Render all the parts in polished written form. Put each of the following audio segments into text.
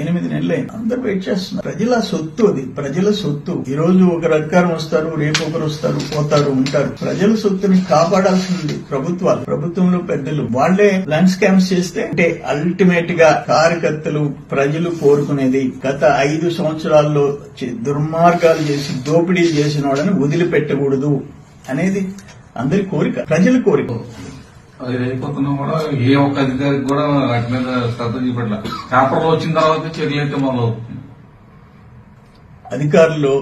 8 నెలలే అందరూ వెయిట్ చేస్తున్నారు. ప్రజల సొత్తు అది, ప్రజల సొత్తు. ఈ రోజు ఒకరు అధికారం వస్తారు, రేపు ఒకరు వస్తారు, పోతారు, ఉంటారు. ప్రజల సొత్తుని కాపాడాల్సింది ప్రభుత్వాలు, ప్రభుత్వంలో పెద్దలు. వాళ్లే లంచ్ స్కామ్స్ చేస్తే అంటే అల్టిమేట్ గా కార్యకర్తలు ప్రజలు కోరుకునేది గత 5 సంవత్సరాల్లో దుర్మార్గాలు చేసి దోపిడీ చేసిన వాళ్ళని వదిలిపెట్టకూడదు అనేది అందరి కోరిక, ప్రజల కోరిక. అది అయిపోతున్నా కూడా ఏ ఒక్క అధికారికి కూడా వాటి మీద శ్రద్ధ చూపెట్ల. పేపర్లో వచ్చిన తర్వాత చర్యలు అయితే మొదలవుతుంది. అధికారులు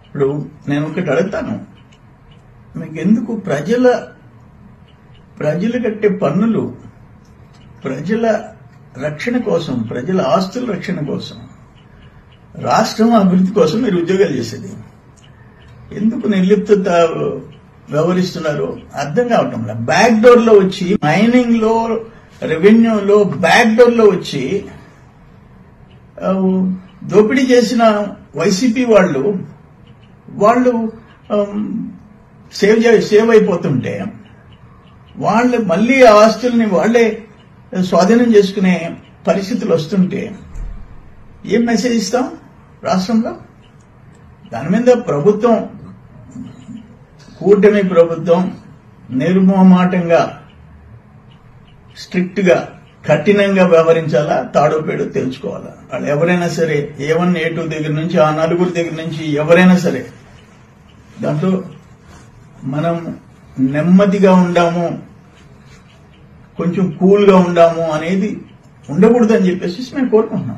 ఇప్పుడు నేను ఒకటి అడుగుతాను, మీకు ఎందుకు ప్రజలు కట్టే పన్నులు ప్రజల రక్షణ కోసం, ప్రజల ఆస్తుల రక్షణ కోసం, రాష్ట్రం అభివృద్ధి కోసం మీరు ఉద్యోగాలు చేసేది ఎందుకు నిర్లిప్తత వ్యవహరిస్తున్నారు అర్థం కావటం లేదు. బ్యాక్ డోర్ లో వచ్చి మైనింగ్ లో, రెవెన్యూలో బ్యాక్ డోర్ లో వచ్చి దోపిడీ చేసిన వైసీపీ వాళ్ళు సేవ్ అయిపోతుంటే వాళ్ళు మళ్లీ ఆ ఆస్తుల్ని వాళ్లే స్వాధీనం చేసుకునే పరిస్థితులు వస్తుంటే ఏం మెసేజ్ ఇస్తాం రాష్ట్రంలో? దాని మీద ప్రభుత్వం, కూటమి ప్రభుత్వం నిర్మోహమాటంగా, స్ట్రిక్ట్ గా, కఠినంగా వ్యవహరించాలా, తాడోపేడో తెలుసుకోవాలా. వాళ్ళు ఎవరైనా సరే A1 A2 దగ్గర నుంచి ఆ 4 దగ్గర నుంచి ఎవరైనా సరే దాంట్లో మనం నెమ్మదిగా ఉండాము, కొంచెం కూల్ గా ఉండాము అనేది ఉండకూడదని చెప్పేసి మేము కోరుకుంటున్నాం.